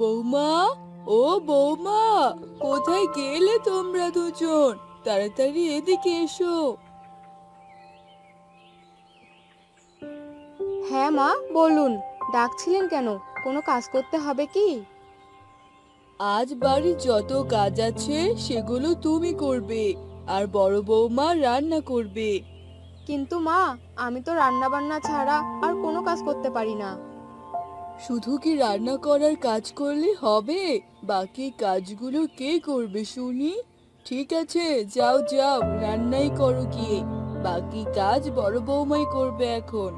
বৌমা, ও বৌমা, কোথায় গেলে তোমরা দুজন? তাড়াতাড়ি এদিকে এসো। হ্যাঁ মা, বলুন। ডাকছিলেন কেন? কোনো কাজ করতে হবে কি? আজ বাড়ির যত কাজ আছে সেগুলো তুমি করবে, আর বড় বৌমা রান্না করবে। কিন্তু মা, আমি তো রান্না বান্না ছাড়া আর কোনো কাজ করতে পারি না। শুধু কি রান্না করার কাজ করলে হবে? বাকি কাজগুলো কে করবে শুনি? ঠিক আছে, যাও যাও, রান্নাই করো গিয়ে। বাকি কাজ বড় বৌমাই করবে এখন।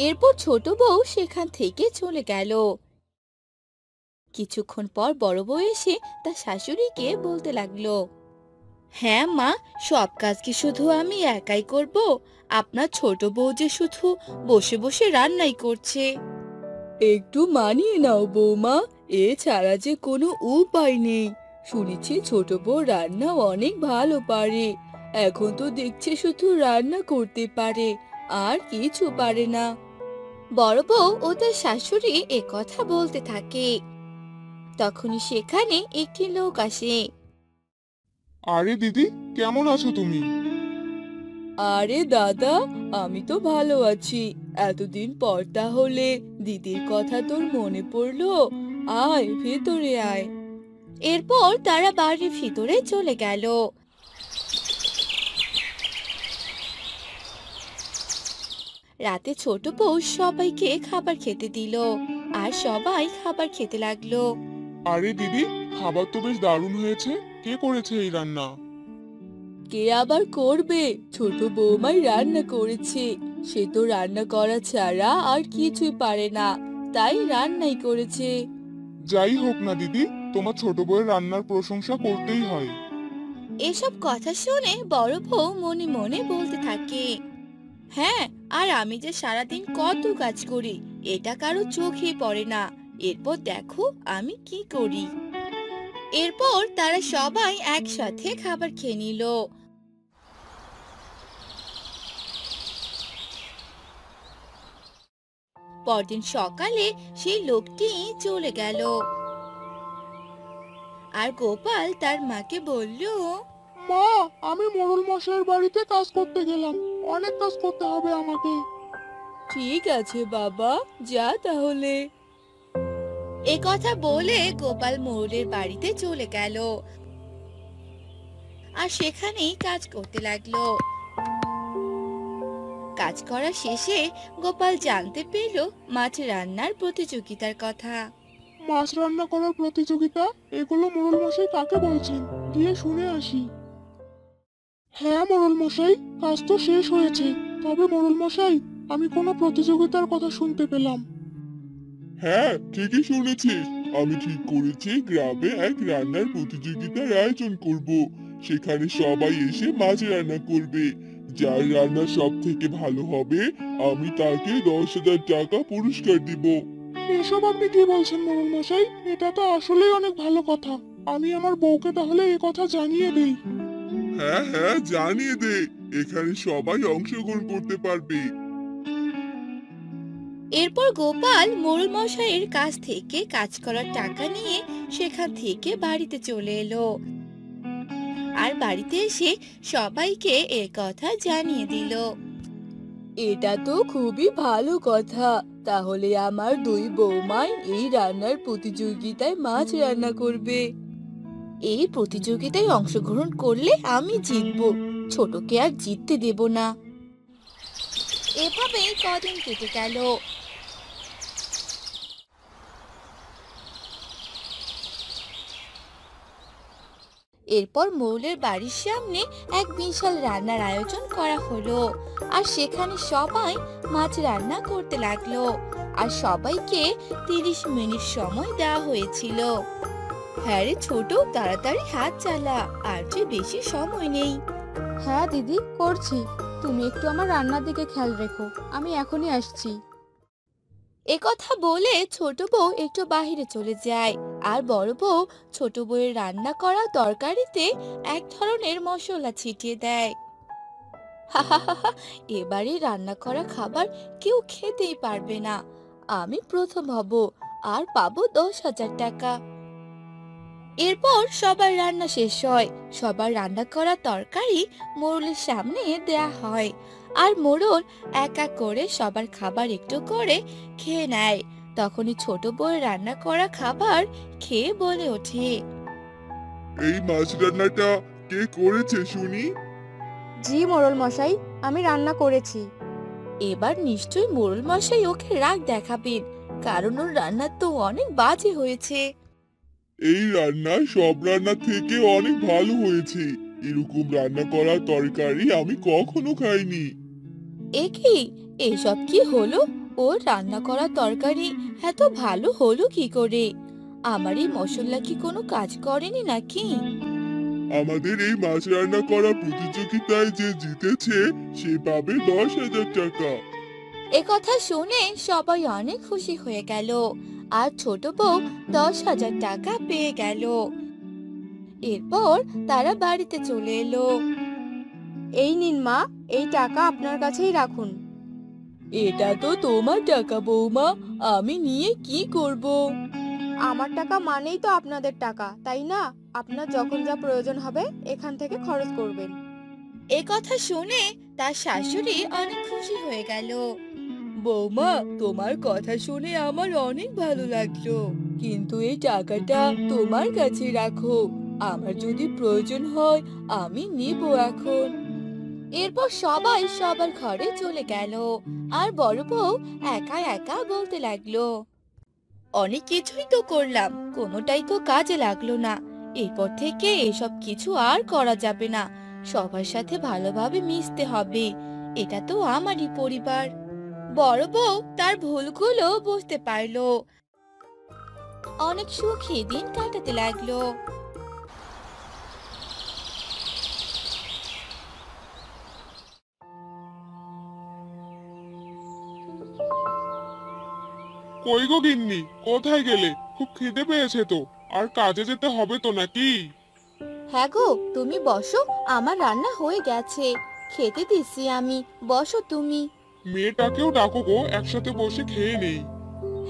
এরপর ছোট বউ সেখান থেকে চলে গেল। কিছুক্ষণ পর বড় বউ এসে তার শাশুড়িকে বলতে লাগলো, হ্যাঁ মা, সব কাজ কি শুধু আমি একাই করব? আপনার ছোট বউ যে শুধু বসে বসে রান্নাই করছে। একটু মানিয়ে নাও বৌমা, এছাড়া যে কোনো উপায় নেই। শুনেছি ছোট বউ রান্না অনেক ভালো পারে। এখন তো দেখছি শুধু রান্না করতে পারে, আর কিছু পারে না। বড় বউ ও তার শাশুড়ি এ কথা বলতে থাকে। তখনই সেখানে একটি লোক আসে। আরে দিদি, কেমন আছো তুমি? আরে দাদা, আমি তো ভালো আছি। এতদিন পর তাহলে দিদির কথা তোর মনে পড়লো? আয়, ভেতরে আয়। এরপর তারা বাড়ির ভিতরে চলে গেল। রাতে ছোট বউ সবাইকে খাবার খেতে দিল, আর সবাই খাবার খেতে লাগলো। আরে দিদি, খাবার তো বেশ দারুণ হয়েছে। কে করেছে এই রান্না? কে আবার করবে? ছোট বৌমাই রান্না করেছে। সে তো রান্না করা ছাড়া আর কিছুই পারে না, তাই রান্নাই করেছে। যাই হোক না দিদি, তোমার ছোট বউয়ের রান্নার প্রশংসা করতেই হয়। এসব কথা শুনে বড় বউ মনে মনে বলতে থাকে, হ্যাঁ, আর আমি যে সারাদিন কত কাজ করি, এটা কারো চোখে পড়ে না। এরপর দেখো আমি কি করি। এরপর তারা সবাই একসাথে খাবার খেয়ে নিল। পরদিন সকালে সেই লোকটি চলে গেল, আর গোপাল তার মাকে বলল, মা, আমি মোড়ল মশাইয়ের বাড়িতে কাজ করতে গেলাম। অনেক কাজ করতে হবে আমাকে। ঠিক আছে বাবা, যা তাহলে। এ কথা বলে গোপাল মোড়লের বাড়িতে চলে গেল, আর সেখানেই কাজ করতে লাগলো। কাজ করা শেষে গোপাল জানতে পেল মাছ রান্নার প্রতিযোগিতার কথা। মাছ রান্না করার প্রতিযোগিতা? এগুলো মোড়ল মশাই কাকে বলছেন? গিয়ে শুনে আসি। হ্যাঁ মোড়ল মশাই, কাজ তো শেষ হয়েছে। তবে মোড়ল মশাই, আমি কোনো প্রতিযোগিতার কথা শুনতে পেলাম। হ্যাঁ, ঠিকই শুনেছিস। আমি ঠিক করেছি গ্রামে এক রান্নার প্রতিযোগিতার আয়োজন করব। সেখানে সবাই এসে মাছ রান্না করবে। যার রান্না সব থেকে ভালো হবে, আমি তাকে 10,000 টাকা পুরস্কার দিব। এসব আপনি কি বলছেন মোড়ল মশাই? এটা তো আসলেই অনেক ভালো কথা। আমি আমার বউকে তাহলে এ কথা জানিয়ে দেই। হ্যাঁ হ্যাঁ, জানিয়ে দে। এখানে সবাই অংশগ্রহণ করতে পারবে। এরপর গোপাল মোড়ল মশাইয়ের কাছ থেকে কাজ করার টাকা নিয়ে সেখান থেকে বাড়িতে চলে এলো, আর বাড়িতে এসে সবাইকে এ কথা জানিয়ে দিল। এটা তো খুবই ভালো কথা। তাহলে আমার দুই বৌমাই এই রান্নার প্রতিযোগিতায় মাছ রান্না করবে। এই প্রতিযোগিতায় অংশগ্রহণ করলে আমি জিতবো, ছোটকে আর জিততে দেব না। এভাবেই কদিন কেটে গেল। এরপর মৌলের বাড়ির সামনে এক বিশাল রান্নার আয়োজন করা হলো, আর সেখানে সবাই মাছ রান্না করতে লাগলো, আর সবাইকে 30 মিনিট সময় দেওয়া হয়েছিল। হ্যাঁ রে ছোট, তাড়াতাড়ি হাত চালা, আর যে বেশি সময় নেই। হ্যাঁ দিদি, করছি। তুমি একটু আমার রান্নার দিকে খেয়াল রেখো, আমি এখনই আসছি। এ কথা বলে ছোট বউ একটু বাহিরে চলে যায়, আর বড় বউ ছোট বউয়ের রান্না করা তরকারিতে এক ধরনের মশলা ছিটিয়ে দেয়। হাহাহাহা, এবারে রান্না করা খাবার কেউ খেতেই পারবে না। আমি প্রথম হব, আর পাবো 10,000 টাকা। এরপর সবার রান্না শেষ হয়। সবার রান্না করা তরকারি মোড়লের সামনে দেয়া হয়, আর মোড়ল এক এক করে সবার খাবার একটু করে খেয়ে নেয়। তখনই ছোট বউয়ের রান্না করা খাবার খেয়ে বলে ওঠে, এই মাছ রান্নাটা কে করেছে শুনি? জি মোড়ল মশাই, আমি রান্না করেছি। এবার নিশ্চয়ই মোড়ল মশাই ওকে রাগ দেখাবেন, কারণ ওর রান্না তো অনেক বাজে হয়েছে। এই রান্না সব রান্না থেকে অনেক ভালো হয়েছে। এরকম রান্না করা তরকারি আমি কখনো খাইনি। একি, এসব কি হলো? ওর রান্না করা তরকারি এত ভালো হলো কি করে? আমার এই মশলা কি কোনো কাজ করেনি নাকি? আমাদের এই মাছ রান্না করা প্রতিযোগিতায় যে জিতেছে সে পাবে 10,000 টাকা। এ কথা শুনে সবাই অনেক খুশি হয়ে গেল, আর ছোট বউ 10,000 টাকা পেয়ে গেল। এরপর তারা বাড়িতে চলে এলো। এই নিন মা, এই টাকা আপনার কাছেই রাখুন। এটা তো তোমার টাকা বৌমা, আমি নিয়ে কি করব? আমার টাকা মানেই তো আপনাদের টাকা, তাই না? আপনার যখন যা প্রয়োজন হবে এখান থেকে খরচ করবেন। এ কথা শুনে তার শাশুড়ি অনেক খুশি হয়ে গেল। বৌমা, তোমার কথা শুনে আমার অনেক ভালো লাগলো, কিন্তু এই টাকাটা তোমার কাছে রাখো। আমার যদি প্রয়োজন হয় আমি নিব এখন। এরপর সবাই সবার ঘরে চলে গেল, আর বড় বউ একা একা বলতে লাগলো, অনেক কিছুই তো করলাম, কোনোটাই তো কাজে লাগলো না। এরপর থেকে এসব কিছু আর করা যাবে না। সবার সাথে ভালোভাবে মিশতে হবে, এটা তো আমারই পরিবার। বড় বউ তার ভুলগুলো বুঝতে পারলো, অনেক সুখী দিন কাটাতে লাগলো। কই গো গিন্নি, কোথায় গেলে? খুব খিদে পেয়েছে তো। আর কাজে যেতে হবে তো নাকি? হ্যাঁ গো, তুমি বসো, আমার রান্না হয়ে গেছে, খেতে দিচ্ছি আমি, বসো তুমি। মেয়েটাকেও ডাকো গো, একসাথে বসে খেয়ে নেই।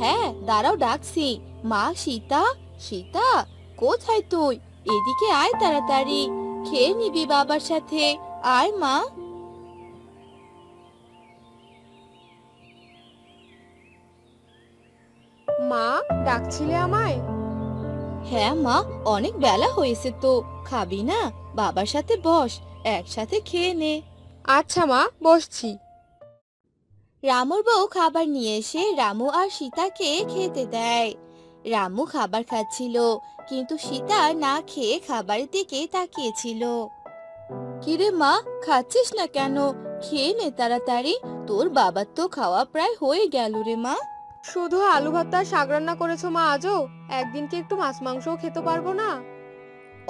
হ্যাঁ দাঁড়াও, ডাকছি। মা সীতা, সীতা, কোথায় তুই? এদিকে আয় তাড়াতাড়ি, খেয়ে নিবি বাবার সাথে, আয় মা। মা, ডাকছিলে আমায়? হ্যাঁ মা, অনেক বেলা হয়েছে তো, খাবি না? বাবার সাথে বস, একসাথে খেয়ে নে। আচ্ছা মা, বসছি। রামুর বউ খাবার নিয়ে এসে রামু আর সীতাকে খেতে দেয়। রামু খাবার খাচ্ছিল, কিন্তু সীতা না খেয়ে খাবারের দিকে তাকিয়েছিল। কিরে মা, খাচ্ছিস না কেন? খেয়ে নে তাড়াতাড়ি, তোর বাবার তো খাওয়া প্রায় হয়ে গেল রে মা। শুধু আলু ভর্তা আর শাক রান্না করেছো মা আজও? একদিন কি একটু মাছ মাংসও খেতে পারবো না?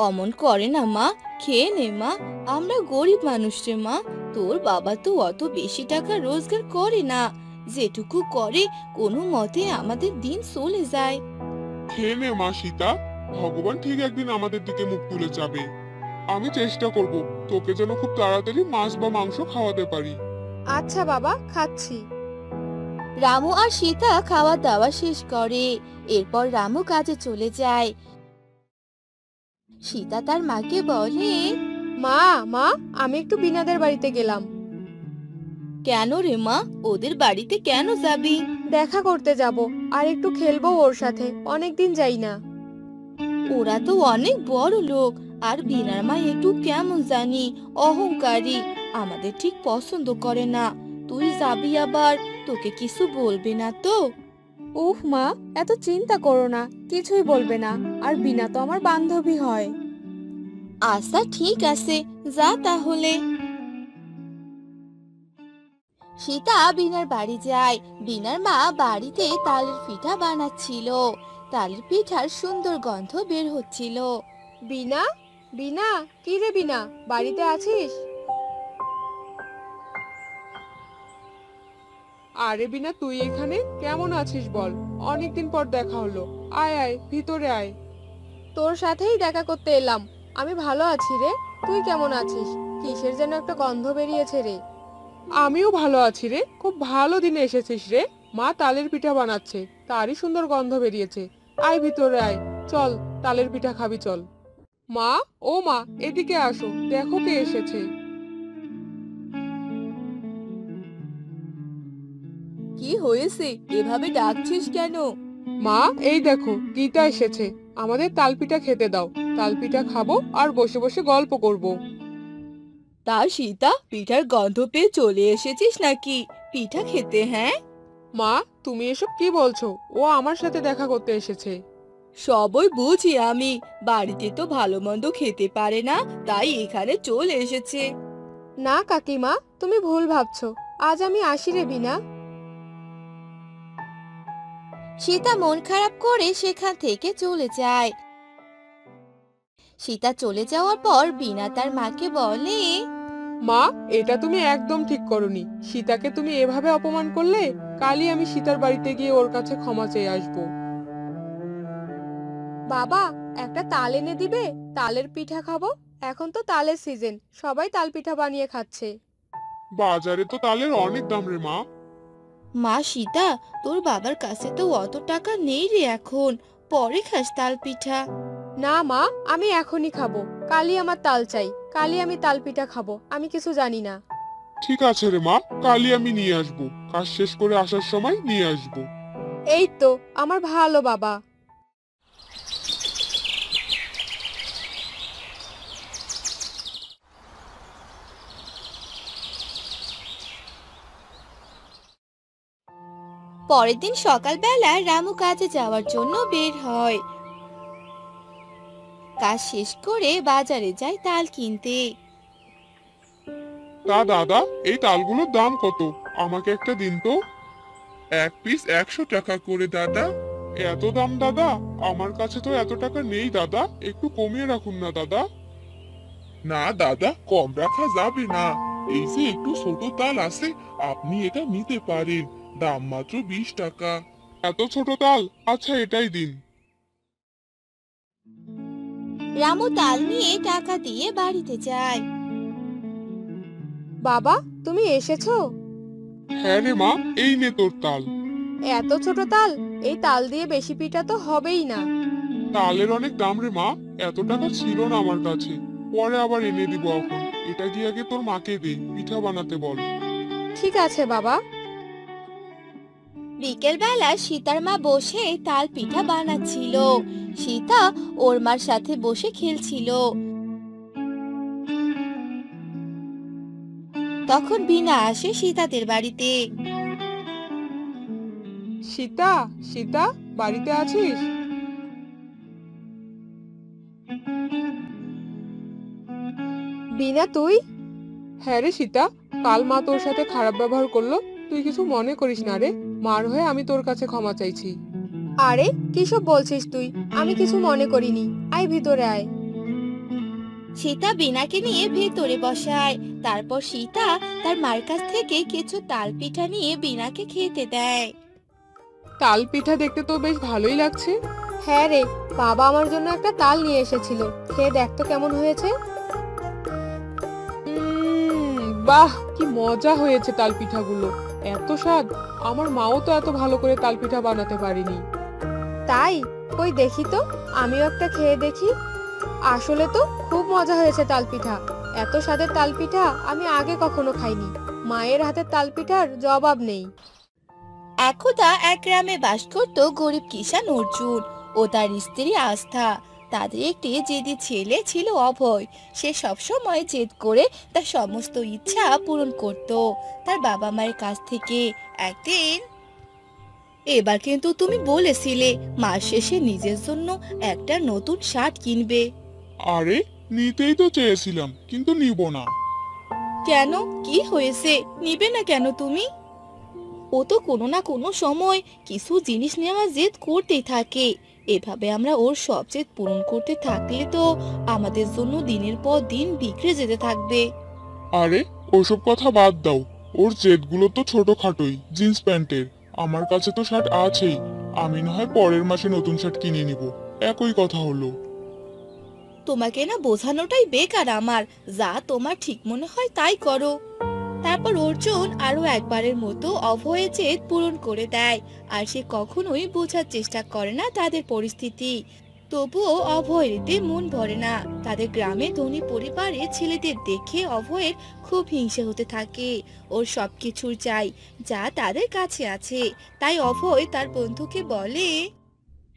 অমন করে না মা, খেয়ে নে মা, আমরা গরিব মানুষ রে মা। তোর বাবা তো অত বেশি টাকা রোজগার করে না, যেটুকু করে কোনো মতে আমাদের দিন চলে যায়। খেয়ে নে মা সীতা, ভগবান ঠিক একদিন আমাদের দিকে মুখ তুলে যাবে। আমি চেষ্টা করব তোকে যেন খুব তাড়াতাড়ি মাছ বা মাংস খাওয়াতে পারি। আচ্ছা বাবা, খাচ্ছি। রামু আর সীতা খাওয়া দাওয়া শেষ করে। এরপর রামু কাজে চলে যায়। সীতা তার মাকে বলে, মা, মা, আমি একটু বিনাদের বাড়িতে গেলাম। কেন রে মা, ওদের বাড়িতে কেন যাবি? দেখা করতে যাব, আর একটু খেলবো ওর সাথে, অনেকদিন যাই না। ওরা তো অনেক বড় লোক, আর বিনার মা একটু কেমন জানি অহংকারী, আমাদের ঠিক পছন্দ করে না। তুই যাবি আবার, তোকে কিছু বলবে না তো? উফ মা, এত চিন্তা করো না, কিছুই বলবে না। আর বিনা তো আমার বান্ধবী হয়। আচ্ছা ঠিক আছে, যা তাহলে। সীতা বিনার বাড়ি যায়। বিনার মা বাড়িতে তালের পিঠা বানাচ্ছিল। তালের পিঠার সুন্দর গন্ধ বের হচ্ছিল। বিনা, বিনা, কি রে বিনা, বাড়িতে আছিস? আরে বিনা, তুই এখানে কেমন আছিস বল? অনেকদিন পর দেখা হলো। আয় আয়, ভিতরে আয়। তোর সাথেই দেখা করতে এলাম। আমি ভালো আছি রে, তুই কেমন আছিস? কিসের যেন একটা গন্ধ বেরিয়েছে রে। আমিও ভালো আছি রে, খুব ভালো দিনে এসেছিস রে। মা তালের পিঠা বানাচ্ছে, তারই সুন্দর গন্ধ বেরিয়েছে। আয় ভিতরে আয়, চল তালের পিঠা খাবি চল। মা, ও মা, এদিকে আসো, দেখো কে এসেছে। কি হয়েছে, এভাবে ডাকছিস কেন? মা, এই দেখো গীতা এসেছে, আমাদের তালপিঠা খেতে দাও। তালপিঠা খাবো আর বসে বসে গল্প করব। তা সীতা, পিঠার গন্ধ পেয়ে চলে এসেছিস নাকি পিঠা খেতে? হ্যাঁ, মা, তুমি এসব কি বলছো? ও আমার সাথে দেখা করতে এসেছে। সবই বুঝি আমি, বাড়িতে তো ভালো মন্দ খেতে পারে না, তাই এখানে চলে এসেছে। না কাকিমা, তুমি ভুল ভাবছো। আজ আমি আসি রে বিনা। সীতা মন খারাপ করে সেখান থেকে চলে যায়। সীতা চলে যাওয়ার পর বিনা তার মাকে বলে, মা, এটা তুমি একদম ঠিক করনি। সীতাকে তুমি এভাবে অপমান করলে। কালই আমি সীতার বাড়িতে গিয়ে ওর কাছে ক্ষমা চেয়ে আসবো। বাবা, একটা তাল এনে দিবে? তালের পিঠা খাবো। এখন তো তালের সিজন, সবাই তাল পিঠা বানিয়ে খাচ্ছে। বাজারে তো তালের অনেক দাম রে মা। মা সীতা, তোর বাবার কাছে তো অত টাকা নেই রে এখন, পরে খাস তাল পিঠা। না মা, আমি এখনই খাবো। কালই আমার তাল চাই, কালই আমি তাল পিঠা খাবো। আমি কিছু জানি না। ঠিক আছে রে মা, কালই আমি নিয়ে আসবো। কাজ শেষ করে আসার সময় নিয়ে আসবো। এই তো আমার ভালো বাবা। পরের দিন সকালবেলা রামু কাজে যাওয়ার জন্য বের হয়। কাজ শেষ করে বাজারে যায় তাল কিনতে। তা দাদা, এই তালগুলোর দাম কত? আমাকে একটা দিন তো। এক পিস 100 টাকা করে দাদা। এত দাম দাদা? আমার কাছে তো এত টাকা নেই দাদা, একটু কমিয়ে রাখুন না দাদা। না দাদা, কম রাখা যাবে না। এই যে একটু ছোট তাল আছে, আপনি এটা নিতে পারেন। দাম মাত্র 20 টাকা। এত ছোট তাল? আচ্ছা, এটাই দিন। রামু তাল নিয়ে টাকা দিয়ে বাড়িতে যায়। বাবা, তুমি এসেছো? হ্যাঁ রে মা, এই নে তোর তাল। এত ছোট তাল, এই তাল দিয়ে বেশি পিঠা তো হবেই না। তালের অনেক দাম রে মা, এত টাকা ছিল না আমার কাছে। পরে আবার এনে দিব এখন। এটা গিয়ে আগে তোর মাকে দে, পিঠা বানাতে বল। ঠিক আছে বাবা। বিকেলবেলা সীতার মা বসে তাল পিঠা বানাচ্ছিল। সীতা ওর মার সাথে বসে খেলছিল। তখন বিনা আসে সীতাদের বাড়িতে। সীতা, সীতা, বাড়িতে আছিস? বিনা, তুই? হ্যাঁ রে সীতা, কাল মা তোর সাথে খারাপ ব্যবহার করলো। তুই কিছু মনে করিস না রে। মার হয়ে আমি তোর কাছে ক্ষমা চাইছি। আরে কিসব বলছিস তুই? আমি কিছু মনে করিনি। আয় ভিতরে আয়। সীতা বিনাকে নিয়ে ভেতরে বসায়। তারপর সীতা তার মার কাছ থেকে কিছু তাল পিঠা নিয়ে বিনাকে খেতে দেয়। তাল পিঠা দেখতে তো বেশ ভালোই লাগছে। হ্যাঁ রে, বাবা আমার জন্য একটা তাল নিয়ে এসেছিল। খেয়ে দেখ তো কেমন হয়েছে। বাহ, কি মজা হয়েছে তাল পিঠাগুলো। এত স্বাদ! আমার মাও তো এত ভালো করে তাল পিঠা বানাতে পারেনি। তাই? কই দেখি তো, আমিও একটা খেয়ে দেখি। আসলে তো খুব মজা হয়েছে তাল পিঠা। এত স্বাদের তাল পিঠা আমি আগে কখনো খাইনি। মায়ের হাতের তাল পিঠার জবাব নেই। একদা এক গ্রামে বাস করত গরিব কিষান অর্জুন ও তার স্ত্রী আস্থা। তাদের একটি জেদি ছেলে ছিল অভয়। সে সবসময় জেদ করে তার সমস্ত ইচ্ছা পূরণ করত তার বাবা মায়ের কাছ থেকে। একদিন, এবার কিন্তু তুমি বলেছিলে মাস শেষে নিজের জন্য একটা নতুন শার্ট কিনবে। আরে, নিতেই তো চেয়েছিলাম, কিন্তু নিব না। কেন, কি হয়েছে? নিবে না কেন তুমি? ও তো কোনো না কোনো সময় কিছু জিনিস নেওয়ার জেদ করতেই থাকে। এভাবে আমরা ওর সব জেদ পূরণ করতে থাকলে তো আমাদের জন্য দিনের পর দিন বিগড়ে যেতে থাকবে। আরে, ওসব কথা বাদ দাও। ওর জেদগুলো তো ছোটখাটোই, জিন্স প্যান্টের। আমার কাছে তো শার্ট আছেই। আমি না হয় পরের মাসে নতুন শার্ট কিনে নিব। একই কথা হলো। তোমাকে না বোঝানোটাই বেকার আমার। যা তোমার ঠিক মনে হয় তাই করো। তারপর অর্জুন আরো একবারের মতো অভয়ের জেদ পূরণ করে দেয়। আর সে কখনোই বোঝার চেষ্টা করে না তাদের পরিস্থিতি। তবুও অভয়ের এতে মন ভরে না। তাদের গ্রামে ধনী পরিবারের ছেলেদের দেখে অভয়ের খুব হিংসে হতে থাকে। ওর সবকিছুর চাই যা তাদের কাছে আছে। তাই অভয় তার বন্ধুকে বলে,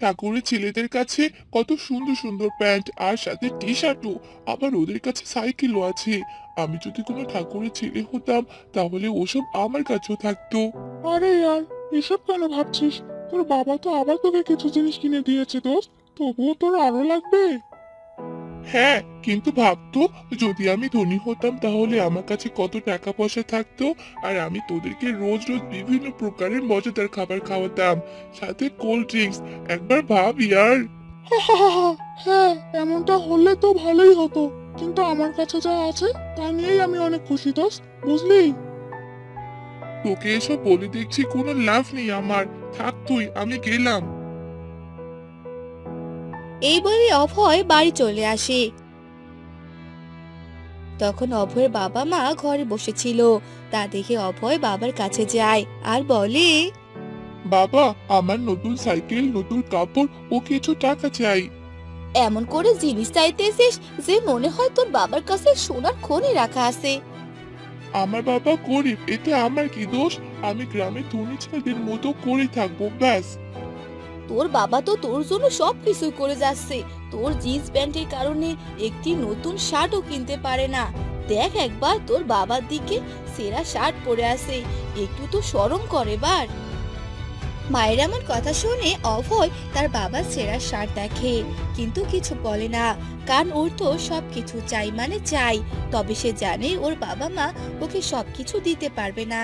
ঠাকুরের ছেলেদের কাছে কত সুন্দর সুন্দর প্যান্ট আর সাথে টি শার্টও, আবার ওদের কাছে সাইকেলও আছে। আমি যদি কোনো ঠাকুরের ছেলে হতাম তাহলে ওসব আমার কাছেও থাকতো। আরে ইয়ার, এসব কেন ভাবছিস? তোর বাবা তো আবার তোকে কিছু জিনিস কিনে দিয়েছে দোস্ত, তবুও তোর আরো লাগবে। হ্যাঁ, কিন্তু ভাবতো যদি আমি ধনী হতাম তাহলে আমার কাছে কত টাকা পয়সা থাকতো, আর আমি তোদেরকে রোজ রোজ বিভিন্ন প্রকারের মজাদার খাবার খাওয়াতাম, সাথে কোল্ড ড্রিঙ্কস। একবার ভাব ইয়ার। হ্যাঁ, এমনটা হলে তো ভালোই হতো, কিন্তু আমার কাছে যা আছে তা নিয়েই আমি অনেক খুশি দোস্ত, বুঝলি? তোকে এসব বলে দেখছি কোনো লাভ নেই আমার। থাক তুই, আমি গেলাম। এই বলে অভয় বাড়ি চলে আসে। তখন অভয়ের বাবা মা ঘরে বসেছিল। তা দেখে অভয় বাবার কাছে যায় আর বলে, বাবা, আমার নতুন সাইকেল, নতুন কাপড় ও কিছু টাকা চাই। এমন করে জিনিস চাইতেছিস যে মনে হয় তোর বাবার কাছে সোনার খনি রাখা আছে। আমার বাবা গরিব, এতে আমার কি দোষ? আমি গ্রামে ধনী ছেলেদের মতো করে থাকবো, ব্যাস। তোর বাবা তো তোর জন্য সবকিছু করে যাচ্ছে। তোর জিন্স প্যান্টের কারণে একটি নতুন শার্টও কিনতে পারে না। দেখ একবার তোর বাবার দিকে, সেরা শার্ট পরে আছে। একটু তো শরম করে এবার। মায়ের এমন কথা শুনে অভয় তার বাবার সেরা শার্ট দেখে, কিন্তু কিছু বলে না। কারণ ওর তো সবকিছু চাই মানে চাই। তবে সে জানে ওর বাবা মা ওকে সবকিছু দিতে পারবে না।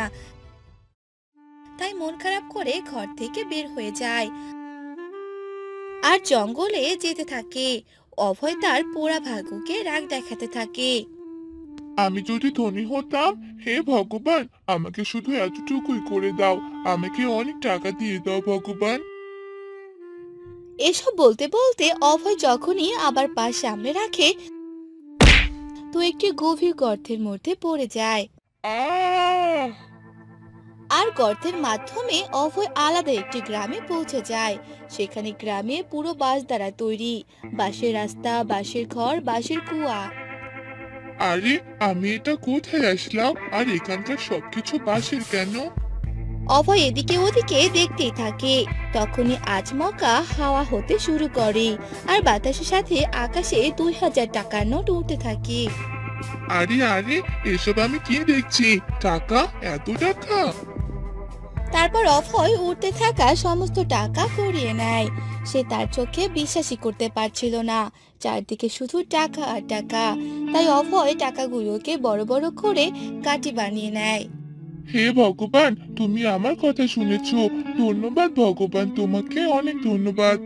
তাই মন খারাপ করে ঘর থেকে বের হয়ে যায় আর জঙ্গলে যেতে থাকে। অভয় তার পোড়া ভাগ্যকে রাগ দেখাতে থাকে। আমি যদি ধনী হতাম, হে ভগবান, আমাকে শুধু এতটুকুই করে দাও। আমাকে অনেক টাকা দিয়ে দাও ভগবান। এসব বলতে বলতে অভয় যখনই আবার পা সামনে রাখে তো একটি গভীর গর্তের মধ্যে পড়ে যায়। আহ! আর গর্তের মাধ্যমে অভয় আলাদা একটি গ্রামে পৌঁছে যায়। সেখানে গ্রামে পুরো বাঁশ দ্বারা তৈরি, বাঁশের রাস্তা, বাঁশের ঘর, বাঁশের কুয়া। আরে, আমি এটা কোথায় আসলাম? আর এখানকার সবকিছু বাঁশের কেন? অভয় এদিকে ওদিকে দেখতেই থাকে। তখনই আচমকা হাওয়া হতে শুরু করে আর বাতাসের সাথে আকাশে 2000 টাকার নোট উঠতে থাকে। আরে আরে, এসব আমি কি দেখছি? টাকা, এত টাকা! তারপর অভয় উঠতে থাকা সমস্ত টাকা কুড়িয়ে নেয়। সে তার চোখে বিশ্বাসই করতে পারছিল না। চারদিকে শুধু টাকা আর টাকা। তাই অভয় টাকাগুলোকে বড় বড় করে কাঠি বানিয়ে নেয়। হে ভগবান, তুমি আমার কথা শুনেছো। ধন্যবাদ ভগবান, তোমাকে অনেক ধন্যবাদ।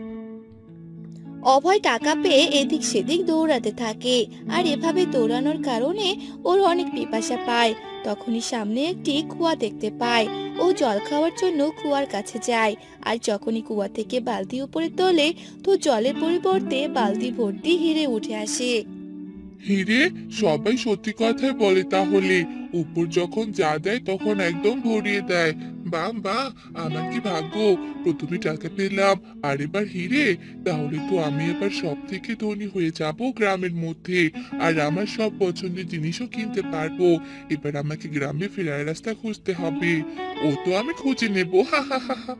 অভয় টাকা পেয়ে এদিক সেদিক দৌড়াতে থাকে। আর এভাবে দৌড়ানোর কারণে ওর অনেক পিপাসা পায়। তখনই সামনে একটি কুয়া দেখতে পায়। ও জল খাওয়ার জন্য কুয়ার কাছে যায়। আর যখনই কুয়া থেকে বালতি উপরে তোলে তো জলের পরিবর্তে বালতি ভর্তি হিরে উঠে আসে। হিরে? সবাই সত্যি কথাই বলে তাহলে। উপর যখন যা দেয় তখন একদম ভরিয়ে দেয়। বাহ বাহ, আমার কি ভাগ্য! প্রথমে টাকা পেলাম, আর এবার হিরে। তাহলে তো আমি এবার সব থেকে ধনী হয়ে যাব গ্রামের মধ্যে। আর আমার সব পছন্দের জিনিসও কিনতে পারবো। এবার আমাকে গ্রামে ফেরার রাস্তা খুঁজতে হবে। ও তো আমি খুঁজে নেবো, হা হা হা হা।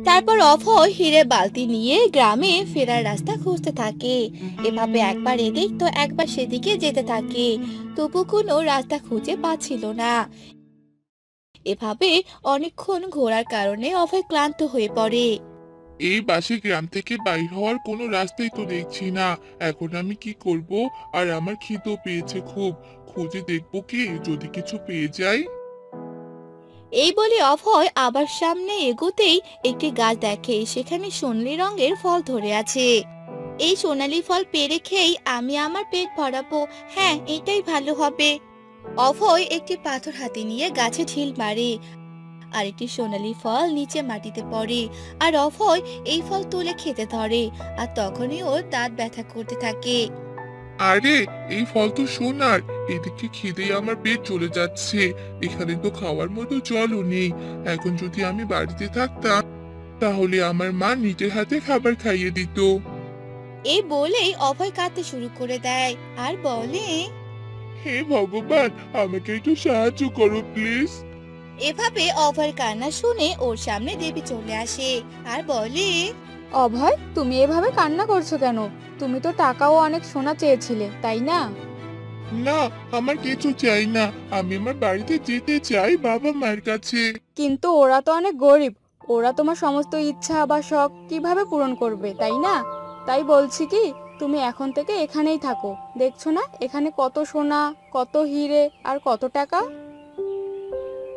তারপর অভয় হিরে বালতি নিয়ে গ্রামে ফেরার রাস্তা খুঁজতে থাকে। এভাবে একবার এদিক তো একবার সেদিকে যেতে থাকে, তবু কোনো রাস্তা খুঁজে পাচ্ছিল না। এভাবে অনেকক্ষণ ঘোরার কারণে অভয় ক্লান্ত হয়ে পড়ে। এই বাসে গ্রাম থেকে বাইর হওয়ার কোনো রাস্তাই তো দেখছি না। এখন আমি কি করব? আর আমার খিদেও পেয়েছে খুব। খুঁজে দেখবো কি, যদি কিছু পেয়ে যাই। এই বলে অভয় আবার সামনে এগোতেই একটি গাছ দেখে, সেখানে সোনালী রঙের ফল ধরে আছে। এই সোনালী ফল পেড়ে খেয়েই আমি আমার পেট ভরাবো। হ্যাঁ, এটাই ভালো হবে। অভয় একটি পাথর হাতে নিয়ে গাছে ঢিল মারে আর একটি সোনালী ফল নিচে মাটিতে পড়ে। আর অভয় এই ফল তুলে খেতে ধরে আর তখনই ওর দাঁত ব্যথা করতে থাকে। আরে এই ফল তো সোনার, এদিকে খিদে আমার পেট চলে যাচ্ছে। এখানে তো খাওয়ার মতো জলও নেই। এখন যদি আমি বাড়িতে থাকতাম তাহলে আমার মা নিজের হাতে খাবার খাইয়ে দিত। এই বলেই অভয় কাঁদতে শুরু করে দেয় আর বলে, হে ভগবান, আমাকে একটু সাহায্য করো প্লিজ। এভাবে অভয়ের কান্না শুনে ওর সামনে দেবী চলে আসে আর বলে, অভয়, তুমি এভাবে কান্না করছো কেন? তুমি তো টাকা ও অনেক সোনা চেয়েছিলে, তাই না? না, আমার কিছু চাই না। আমি আমার বাড়িতে যেতে চাই বাবা মায়ের কাছে। কিন্তু ওরা তো অনেক গরিব, ওরা তোমার সমস্ত ইচ্ছা বা শখ কিভাবে পূরণ করবে, তাই না? তাই বলছি কি, তুমি এখন থেকে এখানেই থাকো। দেখছো না এখানে কত সোনা, কত হিরে আর কত টাকা।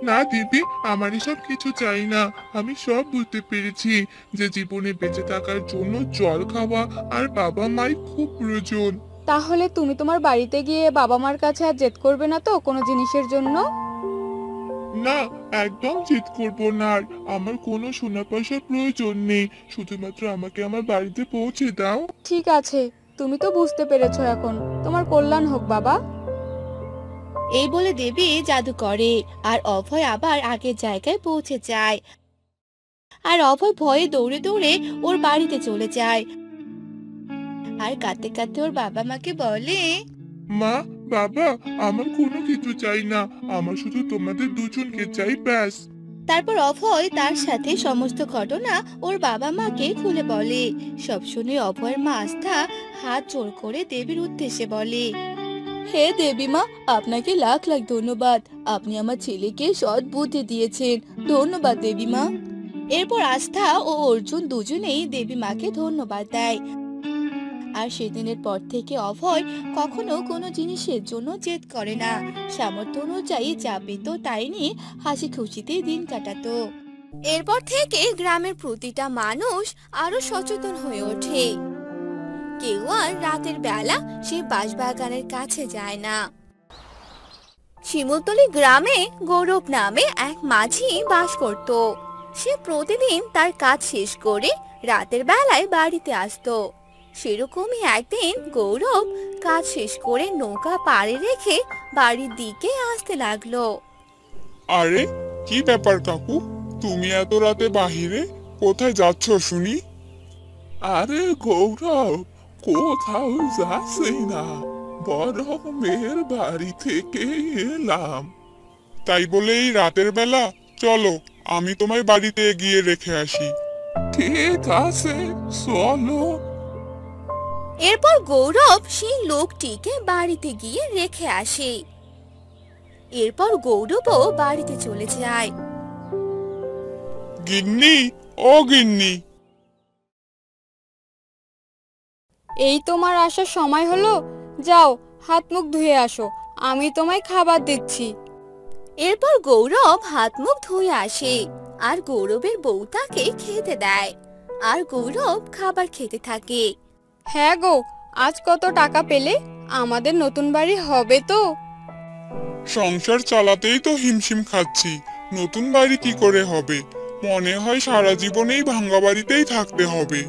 না দিদি, আমার এসব কিছু চাই না। আমি সব বুঝতে পেরেছি যে জীবনে বেঁচে থাকার জন্য জল খাওয়া আর বাবা মায়ের খুব প্রয়োজন। তাহলে তুমি তোমার বাড়িতে গিয়ে বাবা মার কাছে আর জেদ করবে না তো কোনো জিনিসের জন্য? না, একদম জিদ করবো না আর। আমার কোনো সোনা পয়সার প্রয়োজন নেই, শুধুমাত্র আমাকে আমার বাড়িতে পৌঁছে দাও। ঠিক আছে, তুমি তো বুঝতে পেরেছো এখন। তোমার কল্যাণ হোক বাবা। এই বলে দেবী জাদু করে আর অভয় আবার আগের জায়গায় পৌঁছে যায়। আর অভয় ভয়ে দৌড়ে দৌড়ে ওর বাড়িতে চলে যায় আর কাঁদতে কাঁদতে ওর বাবা মাকে বলে, মা, বাবা, আমার কোনো কিছু চাই না। আমার শুধু তোমাদের দুজনকে চাই, ব্যাস। তারপর অভয় তার সাথে সমস্ত ঘটনা ওর বাবা মাকে খুলে বলে। সব শুনে অভয়ের মা আস্থা হাত জোড় করে দেবীর উদ্দেশ্যে বলে, হে দেবী মা, আপনাকে লাখ লাখ ধন্যবাদ। আপনি আমার ছেলেকে সৎ বুদ্ধি দিয়েছেন। ধন্যবাদ দেবী মা। এরপর আস্থা ও অর্জুন দুজনেই দেবী মাকে ধন্যবাদ দেয়। আর সেদিনের পর থেকে অভয় কখনো কোনো জিনিসের জন্য জেদ করে না। সামর্থ্য অনুযায়ী যা পেত তাই নিয়ে হাসি খুশিতে দিন কাটাতো। এরপর থেকে গ্রামের প্রতিটা মানুষ আরো সচেতন হয়ে ওঠে। কেউ আর রাতের বেলা সে বাঁশবাগানের কাছে যায় না। শিমুলতলি গ্রামে গৌরব নামে এক মাঝি বাস করত। সে প্রতিদিন তার কাজ শেষ করে রাতের বেলায় বাড়িতে আসতো। সেরকমই একদিন গৌরব কাজ শেষ করে নৌকা পাড়ে রেখে বাড়ির দিকে আসতে লাগলো। আরে, কি ব্যাপার কাকু? তুমি এত রাতে বাহিরে কোথায় যাচ্ছ শুনি? আরে গৌরব, কোথাও যাচ্ছি না, বরং মেয়ের বাড়ি থেকে এলাম। তাই বলে এই রাতের বেলা? চলো, আমি তোমায় বাড়িতে গিয়ে রেখে আসি। ঠিক আছে, চলো। এরপর গৌরব সেই লোকটিকে বাড়িতে গিয়ে রেখে আসে। এরপর গৌরবও বাড়িতে চলে যায়। গিন্নি, ও গিন্নি। এই তোমার আসার সময় হলো, যাও হাত মুখ ধুয়ে আসো, আমি তোমায় খাবার দিচ্ছি। এরপর গৌরব হাত মুখ ধুয়ে আসে আর গৌরবের বউ তাকে খেতে দেয়। আর গৌরব খাবার খেতে থাকে। হ্যাঁ গো, আজ কত টাকা পেলে? আমাদের নতুন বাড়ি হবে তো? সংসার চালাতেই তো হিমশিম খাচ্ছি, নতুন বাড়ি কি করে হবে? মনে হয় সারা জীবনেই ভাঙা বাড়িতেই থাকতে হবে।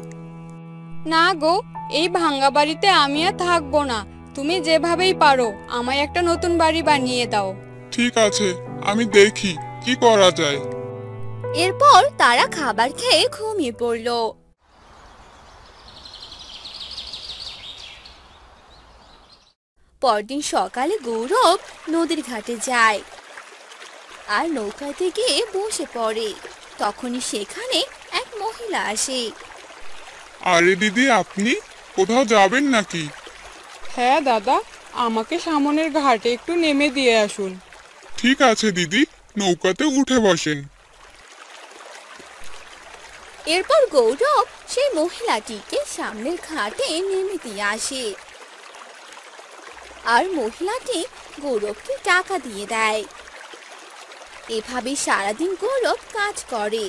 না গো, এই ভাঙা বাড়িতে আমি আর থাকবো না। তুমি যেভাবেই পারো আমায় একটা নতুন বাড়ি বানিয়ে দাও। ঠিক আছে, আমি দেখি কি করা যায়। এরপর তারা খাবার খেয়ে ঘুমিয়ে পড়ল। পরদিন সকালে গৌরব নদীর ঘাটে যায় আর নৌকাতে গিয়ে বসে পড়ে। তখনই সেখানে এক মহিলা আসে। আরে দিদি, আপনি কোথাও যাবেন নাকি? হ্যাঁ দাদা, আমাকে সামনের ঘাটে একটু নেমে দিয়ে আসুন। ঠিক আছে দিদি, নৌকাতে উঠে বসেন। এরপর গৌরব সেই মহিলাটিকে সামনের ঘাটে নেমে দিয়ে আসে আর মহিলাটি গৌরবকে টাকা দিয়ে দেয়। এভাবে সারাদিন গৌরব কাজ করে।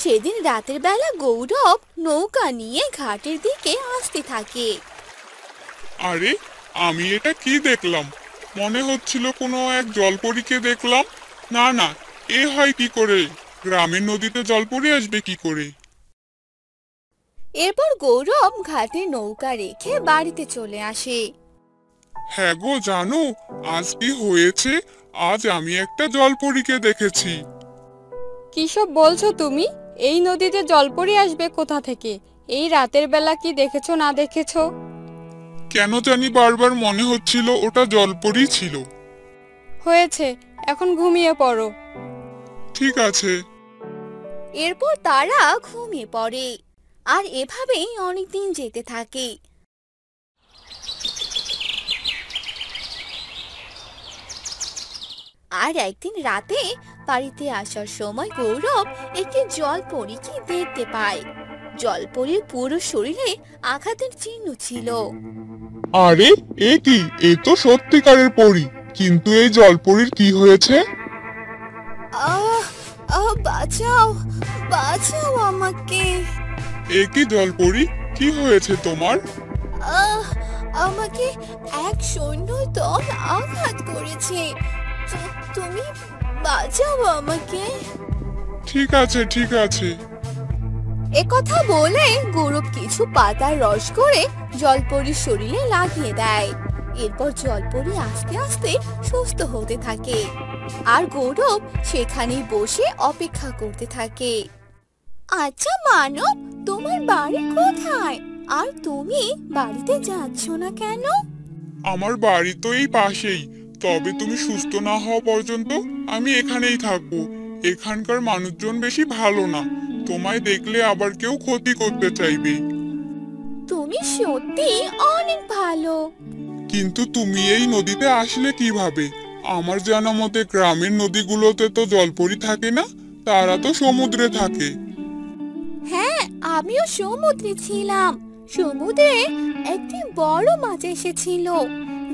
সেদিন রাতের বেলা গৌরব নৌকা নিয়ে ঘাটের দিকে আসতে থাকে। আরে, আমি এটা কি দেখলাম? মনে হচ্ছিল কোনো এক জলপরীকে দেখলাম। না না, এ হয় কি করে? গ্রামের নদীতে জলপরী আসবে কি করে? এরপর গৌরব ঘাটে নৌকা রেখে বাড়িতে চলে আসে। হ্যাঁ গো, জানো আজ কি হয়েছে? আজ আমি একটা জলপরীকে দেখেছি। কি সব বলছো তুমি? এই নদীতে জলপরি আসবে কোথা থেকে? এই রাতের বেলা কি দেখেছো না দেখেছো? কেন জানি বারবার মনে হচ্ছিল ওটা জলপরী ছিল। হয়েছে, এখন ঘুমিয়ে পড়ো। ঠিক আছে। এরপর তারা ঘুমিয়ে পড়ে। আর এভাবেই অনেকদিন যেতে থাকে। আর একদিন রাতে বাড়িতে আসার সময় গৌরব একটি জলপরীকে দেখতে পায়। জলপরীর পুরো শরীরে আঘাতের চিহ্ন ছিল। আরে এ কি? এ তো সত্যিকারের পরী, কিন্তু এই জলপরীর কি হয়েছে? আহ আহ বাঁচাও, বাঁচাও আমাকে। এ কি জলপরী, কি হয়েছে তোমার? আহ আমাকে এক সৈন্যদল আঘাত করেছে। তুমি বাঁচাও আমাকে। ঠিক আছে ঠিক আছে। একথা বলে গৌরব কিছু পাতার রস করে জলপরীর শরীরে লাগিয়ে দেয়। এরপর জলপরী আস্তে আস্তে সুস্থ হতে থাকে। আর গৌরব সেখানেই বসে অপেক্ষা করতে থাকে। আচ্ছা মানব, তোমার বাড়ি কোথায়? আর তুমি বাড়িতে যাচ্ছ না কেন? আমার বাড়ি তো এই পাশেই, তবে তুমি সুস্থ না হওয়া পর্যন্ত আমি এখানেই থাকবো। এখানকার মানুষজন বেশি ভালো না, তোমায় দেখলে আবার কেউ ক্ষতি করতে চাইবে। তুমি সত্যি অনেক ভালো। কিন্তু তুমি এই নদীতে আসলে কিভাবে? আমার জানা মতে গ্রামের নদীগুলোতে তো জলপরী থাকে না, তারা তো সমুদ্রে থাকে। হ্যাঁ, আমিও সমুদ্রে ছিলাম। সমুদ্রে একটি বড় মাছ এসেছিল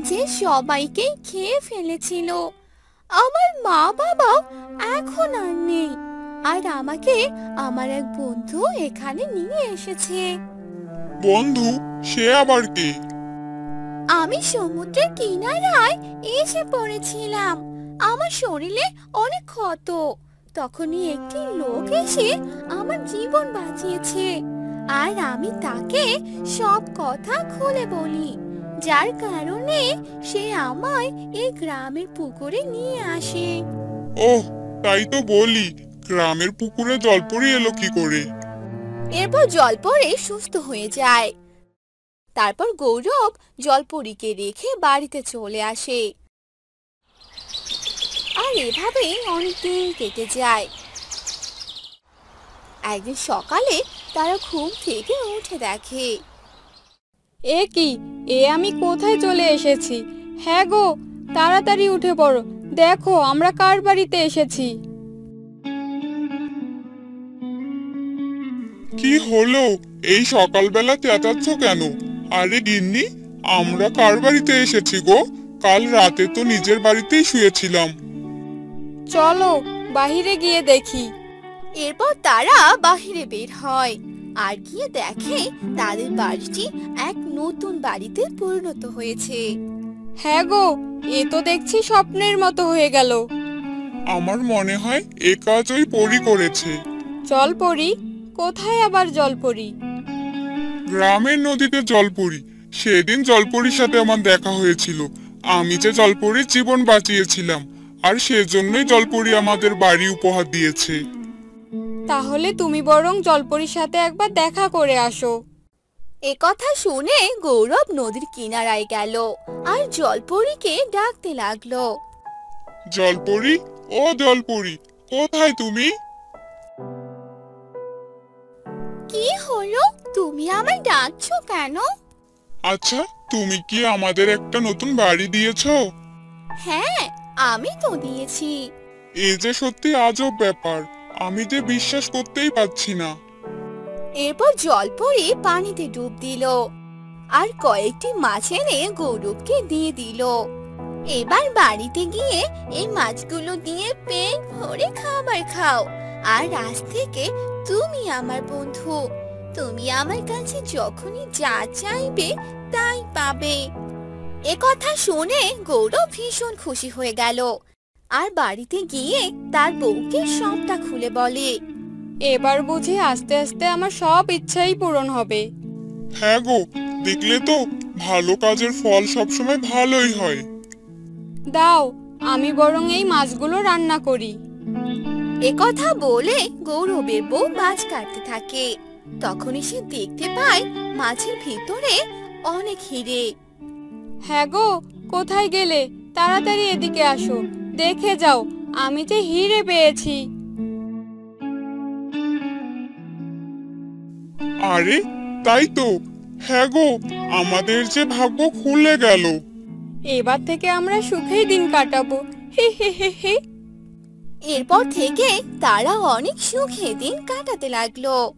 যে সবাইকে খেয়ে ফেলেছিল। আমার মা বাবাও এখন আর নেই। আর আমাকে আমার এক বন্ধু এখানে নিয়ে এসেছে। বন্ধু? সে আবার কে? আমি সমুদ্রের কিনারায় এসে পড়েছিলাম। আমার শরীরে অনেক ক্ষত। তখনই একটি লোক এসে আমার জীবন বাঁচিয়েছে। আর আমি তাকে সব কথা খুলে বলি, যার কারণে সে আমায় এই গ্রামের পুকুরে নিয়ে আসে। ওহ, তাই তো বলি, গ্রামের পুকুরে জলপরী এলো কি করে? এরপর জলপরি সুস্থ হয়ে যায়। তারপর গৌরব জলপরীকে রেখে বাড়িতে চলে আসে। আর এভাবেই অনেকদিন কেটে যায়। একদিন সকালে তারা ঘুম থেকে উঠে দেখে। এ কি? আমি কোথায় চলে এসেছি? হ্যাঁ গো, তাড়াতাড়ি উঠে পড়ো, দেখো আমরা কার বাড়িতে এসেছি। কি হলো? এই সকালবেলা চেঁচাচ্ছ কেন? আরে গিন্নি, আমরা কার বাড়িতে এসেছি গো? কাল রাতে তো নিজের বাড়িতেই শুয়েছিলাম। চলো বাহিরে গিয়ে দেখি। এরপর তারা বাহিরে বের হয় আর গিয়ে দেখে তাদের বাড়িটি এক নতুন বাড়িতে পরিণত হয়েছে। হ্যাঁ গো, এ তো দেখছি স্বপ্নের মতো হয়ে গেল। আমার মনে হয় এ কাজ ওই পরী করেছে। জলপরি? কোথায় আবার জলপরি? গ্রামের নদীতে জলপরী। সেদিন জলপরীর সাথে আমার দেখা হয়েছিল। আমি যে জলপরীর জীবন বাঁচিয়েছিলাম, আর সেজন্যই জলপরী আমাদের বাড়ি উপহার দিয়েছে। তাহলে তুমি বরং জলপরির সাথে একবার দেখা করে আসো। একথা শুনে গৌরব নদীর কিনারায় গেল আর জলপরীকে ডাকতে লাগলো। জলপরী, ও জলপরী, কোথায় তুমি? কি হলো, তুমি আমায় ডাকছো কেন? আচ্ছা, তুমি কি আমাদের একটা নতুন বাড়ি দিয়েছো? হ্যাঁ, আমি তো দিয়েছি। এই যে সত্যি আজব ব্যাপার, আমি যে বিশ্বাস করতেই পারছি না। এরপর জলপরি পানিতে ডুব দিল আর কয়েকটি মাছ এনে গৌরবকে দিয়ে দিল। এবার বাড়িতে গিয়ে এই মাছগুলো দিয়ে পেট ভরে খাবার খাও। আর আজ থেকে তুমি আমার বন্ধু। তুমি আমার কাছে যখনই যা চাইবে তাই পাবে। একথা শুনে গৌরব ভীষণ খুশি হয়ে গেল আর বাড়িতে গিয়ে তার বউকে সবটা খুলে বলে। এবার বুঝি আস্তে আস্তে আমার সব ইচ্ছাই পূরণ হবে। হ্যাঁ গো, দেখলে তো ভালো কাজের ফল সবসময় ভালোই হয়। দাও, আমি বরং এই মাছগুলো রান্না করি। একথা বলে গৌরবের বউ মাছ কাটতে থাকে। তখনই সে দেখতে পায় মাছের ভিতরে অনেক হিরে। হ্যাঁ গো, কোথায় গেলে? তাড়াতাড়ি এদিকে আসো, দেখে যাও আমি যে হিরে পেয়েছি। আরে তাই তো, হ্যাঁ গো, আমাদের যে ভাগ্য খুলে গেল। এবার থেকে আমরা সুখেই দিন কাটাবো, হি হি হি হি। এরপর থেকে তারা অনেক সুখে দিন কাটাতে লাগলো।